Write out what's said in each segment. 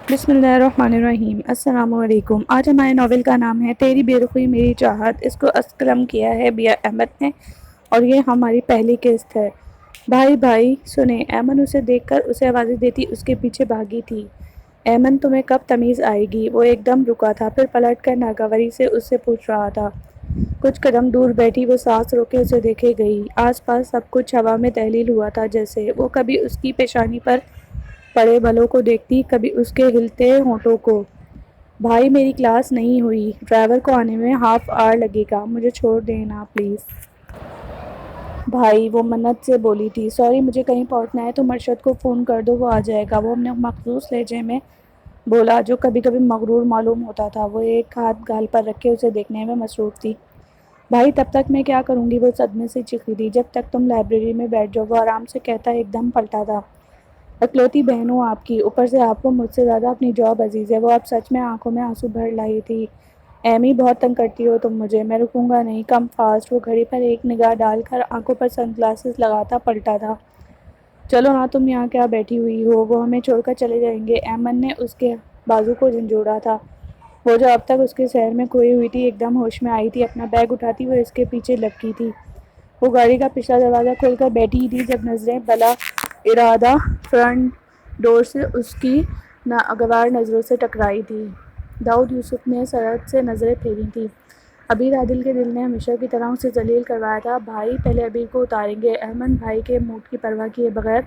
بسم اللہ الرحمن الرحیم۔ السلام علیکم۔ آج ہمارے ناول کا نام ہے تیری بے رخی میری چاہت۔ اس کو قلم کیا ہے بیا احمد نے اور یہ ہماری پہلی قسط ہے۔ بھائی سنیں، ایمن اسے دیکھ کر اسے آوازیں دیتی اس کے پیچھے بھاگی تھی۔ ایمن تمہیں کب تمیز آئے گی؟ وہ ایک دم رکا تھا، پھر پلٹ کر ناگواری سے اس سے پوچھ رہا تھا۔ کچھ قدم دور بیٹھی وہ سانس روکے اسے دیکھے گئی۔ آس پاس سب کچھ ہوا میں تحلیل ہوا تھا، جیسے وہ کبھی اس کی پیشانی پر پڑے بالوں کو دیکھتی، کبھی اس کے ہلتے ہونٹوں کو۔ بھائی میری کلاس نہیں ہوئی، ڈرائیور کو آنے میں ہاف آور لگے گا، مجھے چھوڑ دینا پلیز۔ بھائی، وہ منت سے بولی تھی۔ سوری، مجھے کہیں پہنچنا ہے، تم ارشد کو فون کر دو، وہ آ جائے گا، وہ اپنے مخصوص لہجے میں بولا جو کبھی کبھی مغرور معلوم ہوتا تھا۔ وہ ایک ہاتھ گال پر رکھے اسے دیکھنے میں مصروف تھی۔ بھائی تب تک میں کیا کروں گی؟ وہ صدمے سے چیخی تھی۔ جب تک تم لائبریری میں بیٹھ جاؤ، وہ آرام سے کہتا ایک دم پلٹا تھا۔ اکلوتی بہن ہوں آپ کی، اوپر سے آپ کو مجھ سے زیادہ اپنی جاب عزیز ہے۔ وہ اب سچ میں آنکھوں میں آنسو بھر لائی تھی۔ ایمی، بہت تنگ کرتی ہو تم مجھے، میں رکوں گا نہیں، کم فاسٹ۔ وہ گھڑی پر ایک نگاہ ڈال کر آنکھوں پر سن گلاسز لگاتا پلٹا تھا۔ چلو نا، تم یہاں کیا بیٹھی ہوئی ہو؟ وہ ہمیں چھوڑ کر چلے جائیں گے۔ ایمن نے اس کے بازو کو جھنجھوڑا تھا۔ وہ جو اب تک اس کے سحر میں کھوئی ہوئی تھی ایک دم ہوش میں آئی تھی۔ اپنا بیگ اٹھاتی وہ اس کے پیچھے لپکی تھی۔ وہ گاڑی کا پچھلا دروازہ کھول کر بیٹھی ہی تھی جب نظریں بلا ارادہ فرنٹ ڈور سے اس کی ناگوار نظروں سے ٹکرائی تھی۔ داؤد یوسف نے سرعت سے نظریں پھیری تھیں۔ ابیر عادل کے دل نے ہمیشہ کی طرح اسے ذلیل کروایا تھا۔ بھائی پہلے ابیر کو اتاریں گے، ایمن بھائی کے موڈ کی پرواہ کیے بغیر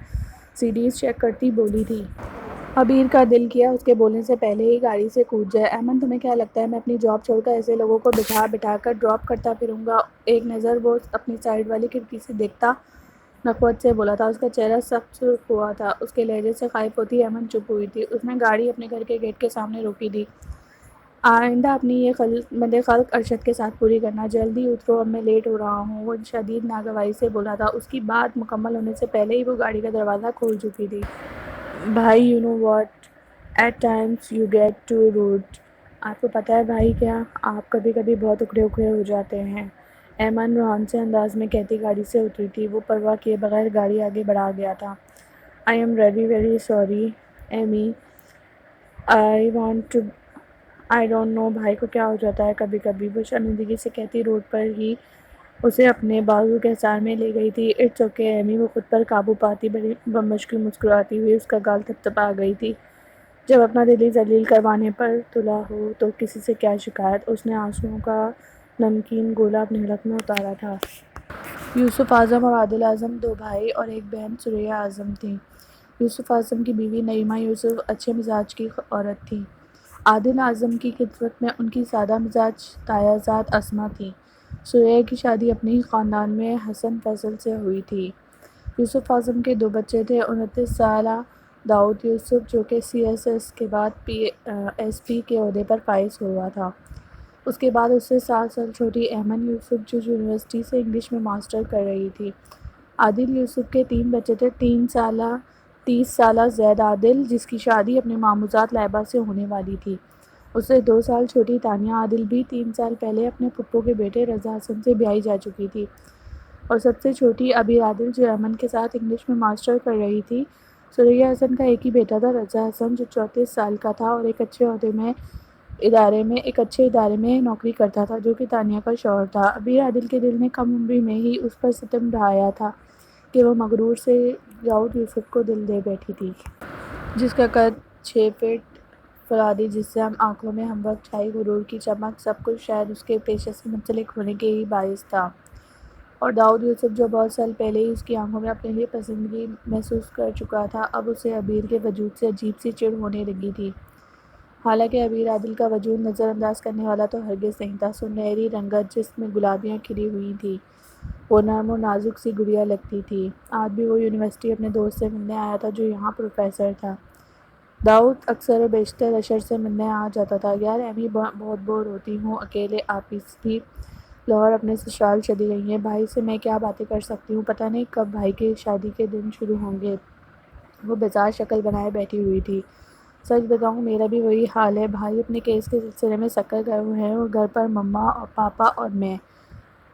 سیڈیز چیک کرتی بولی تھی۔ ابیر کا دل کیا اس کے بولنے سے پہلے ہی گاڑی سے کود جائے۔ ایمن تمہیں کیا لگتا ہے میں اپنی جاب چھوڑ کر ایسے لوگوں کو بٹھا بٹھا کر ڈراپ کرتا پھروں گا؟ ایک نظر وہ اپنی سائیڈ والی کھڑکی سے دیکھتا نخوت سے بولا تھا۔ اس کا چہرہ سخت سرخ ہوا تھا۔ اس کے لہجے سے خائف ہوتی ایمن چپ ہوئی تھی۔ اس نے گاڑی اپنے گھر کے گیٹ کے سامنے روکی تھی۔ آئندہ اپنی یہ مد خلق ارشد کے ساتھ پوری کرنا۔ جلدی اترو، اب میں لیٹ ہو رہا ہوں، وہ شدید ناگواری سے بولا تھا۔ اس کی بات مکمل ہونے سے پہلے ہی وہ گاڑی کا دروازہ کھول چکی تھی۔ بھائی you know what, at times you get to road. آپ کو پتہ ہے بھائی کیا، آپ کبھی کبھی بہت اکڑے اکڑے ہو جاتے ہیں، ایمن روحان سے انداز میں کہتی گاڑی سے اتری تھی۔ وہ پرواہ کیے بغیر گاڑی آگے بڑھا گیا تھا۔ I am really very sorry Amy, I don't know بھائی کو کیا ہو جاتا ہے کبھی کبھی، وہ شرمندگی سے کہتی روڈ پر ہی اسے اپنے بازو کے حصار میں لے گئی تھی۔ اٹس اوکے ایمی، وہ خود پر قابو پاتی بڑی بمشکل مسکراتی ہوئی اس کا گال تھپتھپا گئی تھی۔ جب اپنا دل ہی ذلیل کروانے پر تلا ہو تو کسی سے کیا شکایت۔ اس نے آنسوؤں کا نمکین گولا اپنے حلق میں اتارا تھا۔ یوسف اعظم اور عادل اعظم دو بھائی اور ایک بہن ثریا اعظم تھیں۔ یوسف اعظم کی بیوی نعیمہ یوسف اچھے مزاج کی عورت تھی۔ عادل اعظم کی خدمت میں ان کی سادہ مزاج تایا ذات اسما تھی۔ ثریا کی شادی اپنے ہی خاندان میں حسن فیصل سے ہوئی تھی۔ یوسف اعظم کے دو بچے تھے، 29 سالہ داؤد یوسف جو کہ سی ایس ایس کے بعد ایس پی کے عہدے پر فائز ہوا تھا، اس کے بعد اس سے 7 سال چھوٹی ایمن یوسف جو یونیورسٹی سے انگلش میں ماسٹر کر رہی تھی۔ عادل یوسف کے 3 بچے تھے، 30 سالہ زید عادل جس کی شادی اپنے ماموزاد لائبہ سے ہونے والی تھی، اس سے 2 سال چھوٹی تانیہ عادل بھی 3 سال پہلے اپنے پھپھو کے بیٹے رضا حسن سے بیاہی جا چکی تھی، اور سب سے چھوٹی ابیر عادل جو ایمن کے ساتھ انگلش میں ماسٹر کر رہی تھی۔ ثریا حسن کا ایک ہی بیٹا تھا، رضا حسن، جو 34 سال کا تھا اور ایک اچھے ادارے میں نوکری کرتا تھا جو کہ تانیہ کا شوہر تھا۔ ابیر عادل کے دل نے کم عمری میں ہی اس پر ستم ڈھایا تھا کہ وہ مغرور سے داؤد یوسف کو دل دے بیٹھی تھی، جس کا قد 6 فٹ، فولادی جسم، آنکھوں میں ہم وقت چھائی غرور کی چمک، سب کچھ شاید اس کے پیشے سے منسلک ہونے کے ہی باعث تھا۔ اور داؤد یوسف جو بہت سال پہلے ہی اس کی آنکھوں میں اپنے لیے پسندگی محسوس کر چکا تھا، اب اسے ابیر کے وجود سے عجیب سی چڑ ہونے لگی تھی۔ حالانکہ ابیر عادل کا وجود نظر انداز کرنے والا تو ہرگز نہیں تھا۔ سنہری رنگت جس میں گلابیاں کھلی ہوئی تھیں، وہ نرم و نازک سی گڑیا لگتی تھی۔ آج بھی وہ یونیورسٹی اپنے دوست سے ملنے آیا تھا جو یہاں پروفیسر تھا۔ داؤد اکثر و بیشتر اشر سے ملنے آ جاتا تھا۔ یار ایمی، بہت بور ہوتی ہوں اکیلے، آپس بھی لاہور اپنے سسرال چلی گئی ہیں، بھائی سے میں کیا باتیں کر سکتی ہوں، پتہ نہیں کب بھائی کی شادی کے دن شروع ہوں گے۔ وہ بیزار شکل بنائے بیٹھی ہوئی تھی۔ سچ بتاؤں میرا بھی وہی حال ہے، بھائی اپنے کیس کے سلسلے میں سکر گئے ہوئے ہیں اور گھر پر مما اور پاپا اور میں۔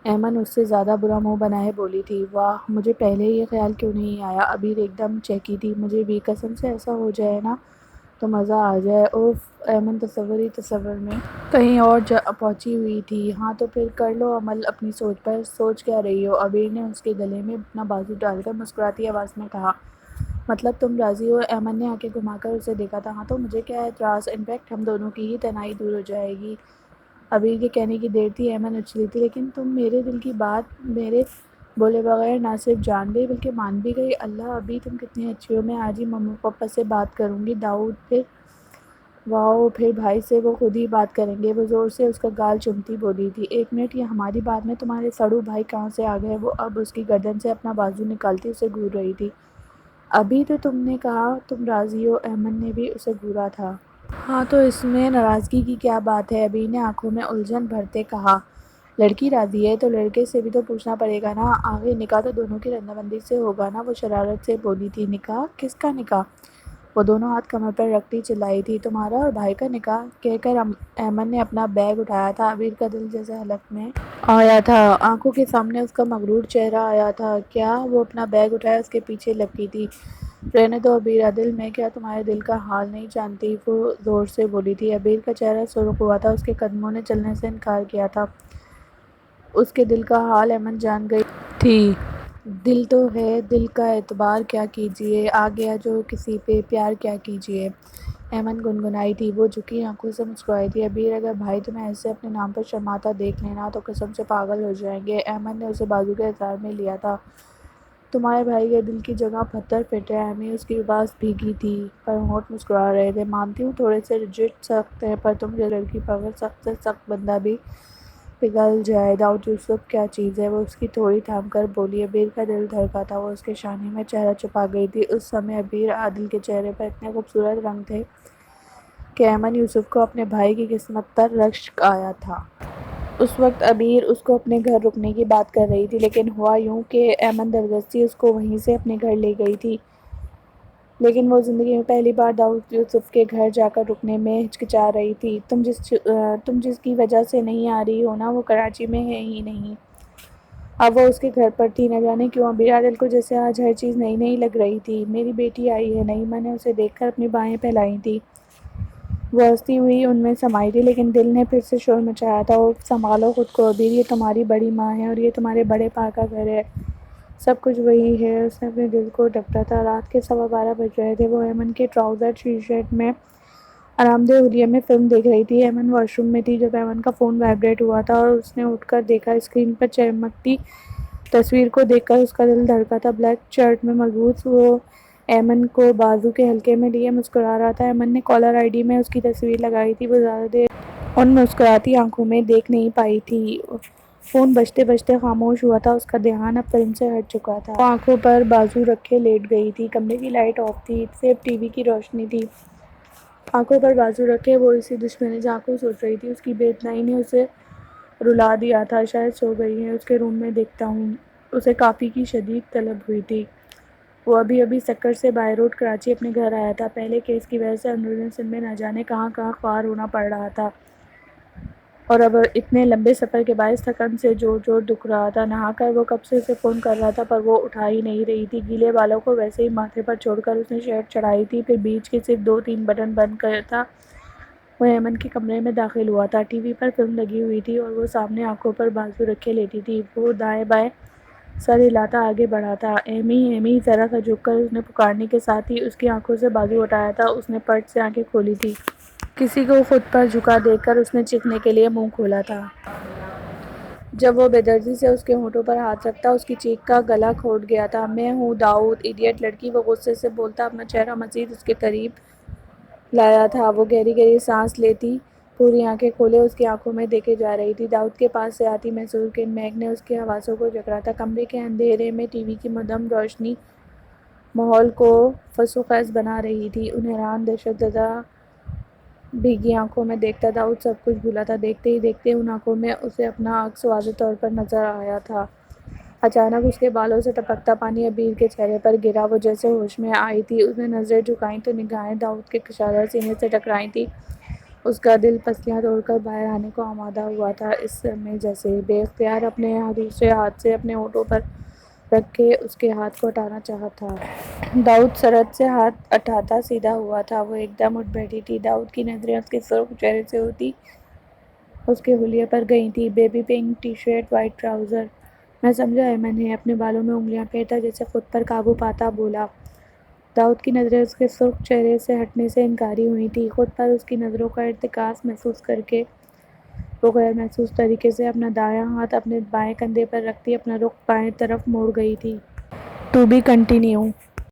ایمن اس سے زیادہ برا منہ بنائے بولی تھی۔ واہ، مجھے پہلے یہ خیال کیوں نہیں آیا؟ ابیر ایک دم چہکی تھی۔ مجھے بھی قسم سے ایسا ہو جائے نا تو مزہ آ جائے۔ اوف ایمن تصور میں کہیں اور پہنچی ہوئی تھی۔ ہاں تو پھر کر لو عمل اپنی سوچ پر، سوچ کیا رہی ہو؟ عبیر نے اس کے گلے میں اپنا بازو ڈال کر مسکراتی آواز میں کہا۔ مطلب تم راضی ہو؟ ایمن نے آنکھیں گھما کر اسے دیکھا تھا۔ ہاں تو مجھے کیا اعتراض، انفیکٹ ہم دونوں کی ہی تنہائی دور ہو جائے گی۔ عبیر کے کہنے کی دیر تھی، ایمن اچھلی تھی، لیکن تم میرے دل کی بات میرے بولے بغیر نہ صرف جان گئی بلکہ مان بھی گئی۔ اللہ ابھی تم کتنی اچھی ہو، میں آج ہی ممی پاپا سے بات کروں گی۔ داؤد پھر واؤ، پھر بھائی سے وہ خود ہی بات کریں گے۔ وہ زور سے اس کا گال چومتی بولی تھی۔ ایک منٹ، یہ ہماری بات میں تمہارے سڑو بھائی کہاں سے آ گئے؟ وہ اب اس کی گردن سے اپنا بازو نکالتی اسے گھور رہی تھی۔ ابھی تو تم نے کہا تم راضی ہو، ایمن نے بھی اسے گھورا تھا۔ ہاں تو اس میں ناراضگی کی کیا بات ہے؟ عبیر نے آنکھوں میں الجھن بھرتے کہا۔ لڑکی راضی ہے تو لڑکے سے بھی تو پوچھنا پڑے گا نا، آخر نکاح تو دونوں کی رضامندی سے ہوگا نا؟ وہ شرارت سے بولی تھی۔ نکاح؟ کس کا نکاح؟ وہ دونوں ہاتھ کمر پر رکھتی چلائی تھی۔ تمہارا اور بھائی کا نکاح کہہ کر ایمن نے اپنا بیگ اٹھایا تھا۔ عبیر کا دل جیسے حلق میں آیا تھا، آنکھوں کے سامنے اس کا مغرور چہرہ آیا تھا۔ کیا؟ وہ اپنا بیگ اٹھائے اس کے پیچھے لپکی تھی۔ رہنے دو عبیر، دل میں کیا تمہارے دل کا حال نہیں جانتی؟ وہ زور سے بولی تھی۔ عبیر کا چہرہ سرخ ہوا تھا، اس کے قدموں نے چلنے سے انکار کیا تھا۔ اس کے دل کا حال ایمن جان گئی تھی۔ دل تو ہے، دل کا اعتبار کیا کیجیے، آ گیا جو کسی پہ، پیار کیا کیجیے، ایمن گنگنائی تھی۔ وہ جھکی آنکھوں سے مسکرائی تھی۔ عبیر اگر بھائی تمہیں ایسے اپنے نام پر شرماتا دیکھ لینا تو قسم سے پاگل ہو جائیں گے۔ ایمن نے اسے بازو کے اظہار میں لیا تھا۔ تمہارے بھائی کے دل کی جگہ پتھر پھٹ ہے ایمی، اس کی آواز بھیگی تھی پر ہونٹ مسکرا رہے تھے۔ مانتی ہوں تھوڑے سے رجڈ سخت ہیں، پر تم جیسی لڑکی پر اگر سخت سے سخت بندہ بھی پگھل جائے۔ داؤد یوسف کیا چیز ہے؟ وہ اس کی تھوڑی تھام کر بولی۔ عبیر کا دل دھڑکا تھا، وہ اس کے شانے میں چہرہ چھپا گئی تھی۔ اس سمے عبیر عادل کے چہرے پر اتنے خوبصورت رنگ تھے کہ ایمن یوسف کو اپنے بھائی کی قسمت پر رشک آیا تھا۔ اس وقت عبیر اس کو اپنے گھر رکنے کی بات کر رہی تھی، لیکن ہوا یوں کہ ایمن زبردستی اس کو وہیں سے اپنے گھر لے گئی تھی۔ لیکن وہ زندگی میں پہلی بار داؤد یوسف کے گھر جا کر رکنے میں ہچکچا رہی تھی۔ تم جس کی وجہ سے نہیں آ رہی ہو نا، وہ کراچی میں ہے ہی نہیں۔ اب وہ اس کے گھر پر تھی، نہ جانے کیوں عبیر عادل کو جیسے آج ہر چیز نئی نئی لگ رہی تھی۔ میری بیٹی آئی ہے، نعیمہ نے اسے دیکھ کر اپنی بائیں پھیلائی تھی۔ وہ ہنستی ہوئی ان میں سمائی تھی، لیکن دل نے پھر سے شور مچایا تھا۔ اوف، سنبھالو خود کو عبیر، یہ تمہاری بڑی ماں ہے اور یہ تمہارے بڑے پا کا گھر ہے، سب کچھ وہی ہے۔ اس نے اپنے دل کو ڈپٹا تھا۔ رات کے 12:15 بج رہے تھے۔ وہ ایمن کے ٹراؤزر ٹی شرٹ میں آرام دہ حلیے میں فلم دیکھ رہی تھی۔ ایمن واش روم میں تھی جب ایمن کا فون وائبریٹ ہوا تھا اور اس نے اٹھ کر دیکھا۔ اسکرین پر چمکتی تصویر کو دیکھ کر اس کا دل دھڑکا تھا۔ بلیک شرٹ میں ملبوس وہ ایمن کو بازو کے حلقے میں لیے مسکرا رہا تھا۔ ایمن نے کالر آئی ڈی میں اس کی تصویر لگائی تھی۔ وہ زیادہ دیر ان مسکراتی آنکھوں میں دیکھ نہیں پائی تھی۔ فون بجتے بجتے خاموش ہوا تھا۔ اس کا دھیان اب فلم سے ہٹ چکا تھا۔ وہ آنکھوں پر بازو رکھے لیٹ گئی تھی۔ کمرے کی لائٹ آف تھی، صرف ٹی وی کی روشنی تھی۔ آنکھوں پر بازو رکھے وہ اسی دشمن جہاں کو سوچ رہی تھی۔ اس کی بے اتنائی نے اسے رلا دیا تھا۔ شاید سو گئی ہے، اس کے روم میں دیکھتا ہوں۔ اسے کافی کی شدید طلب ہوئی تھی۔ وہ ابھی ابھی سکر سے بائی روڈ کراچی اپنے گھر آیا تھا۔ پہلے کیس کی وجہ سے اندرون سندھ میں نہ جانے کہاں کہاں خوار ہونا پڑ رہا تھا، اور اب اتنے لمبے سفر کے باعث تھکن سے جوڑ جوڑ دکھ رہا تھا۔ نہا کر وہ کب سے اسے فون کر رہا تھا پر وہ اٹھا ہی نہیں رہی تھی۔ گیلے بالوں کو ویسے ہی ماتھے پر چھوڑ کر اس نے شرٹ چڑھائی تھی، پھر بیچ کے صرف 2-3 بٹن بند کرتا وہ ایمن کے کمرے میں داخل ہوا تھا۔ ٹی وی پر فلم لگی ہوئی تھی اور وہ سامنے آنکھوں پر بازو رکھے لیٹی تھی۔ وہ دائیں بائیں سر ہلاتا آگے بڑھا تھا۔ ایمی، ایمی، ذرا سا جھک کر اس نے پکارنے کے ساتھ ہی اس کی آنکھوں سے بازو ہٹایا تھا۔ اس نے پٹ سے آنکھیں کھولی تھی۔ کسی کو خود پر جھکا دیکھ کر اس نے چیخنے کے لیے منہ کھولا تھا۔ جب وہ بے دردی سے اس کے ہونٹوں پر ہاتھ رکھتا، اس کی چیخ کا گلا گھونٹ گیا تھا۔ میں ہوں داؤد، ایڈیٹ لڑکی، وہ غصے سے بولتا، اپنا چہرہ مزید اس کے قریب لایا تھا۔ وہ گہری گہری سانس لیتی پوری آنکھیں کھولے اس کی آنکھوں میں دیکھے جا رہی تھی۔ داؤد کے پاس سے آتی محسوس گرن مہک نے اس کے حواسوں کو جکڑا تھا۔ کمرے کے اندھیرے میں ٹی وی کی مدھم روشنی ماحول کو فسو خیز بنا رہی تھی۔ ان حیران دہشت زدہ بھیگی آنکھوں میں دیکھتا داؤد سب کچھ بھولا تھا۔ دیکھتے ہی دیکھتے ان آنکھوں میں اسے اپنا عکس واضح طور پر نظر آیا تھا۔ اچانک اس کے بالوں سے ٹپکتا پانی عبیر کے چہرے پر گرا۔ وہ جیسے ہوش میں آئی تھی۔ اس نے نظریں جھکائیں تو نگاہیں داؤد کے کشادہ سینے سے ٹکرائی تھیں۔ اس کا دل پسلیاں توڑ کر باہر آنے کو آمادہ ہوا تھا۔ اس سمے جیسے بے اختیار اپنے دوسرے ہاتھ سے اپنے ہونٹوں پر رکھ کے اس کے ہاتھ کو ہٹانا چاہا تھا۔ داؤد سرحد سے ہاتھ اٹھاتا سیدھا ہوا تھا۔ وہ ایک دم اٹھ بیٹھی تھی۔ داؤد کی نظریں اس کے سرخ چہرے سے ہوتی اس کے حلیے پر گئی تھی۔ Baby pink tea shirt, white trouser. میں سمجھا ایمن ہے، اپنے بالوں میں انگلیاں پھیرتا جیسے خود پر قابو پاتا بولا۔ داؤد کی نظریں اس کے سرخ چہرے سے ہٹنے سے انکاری ہوئی تھیں۔ خود پر اس کی نظروں کا ارتکاز محسوس کر کے وہ غیر محسوس طریقے سے اپنا دایاں ہاتھ اپنے بائیں کندھے پر رکھتی اپنا رخ بائیں طرف موڑ گئی تھی۔ To be continue.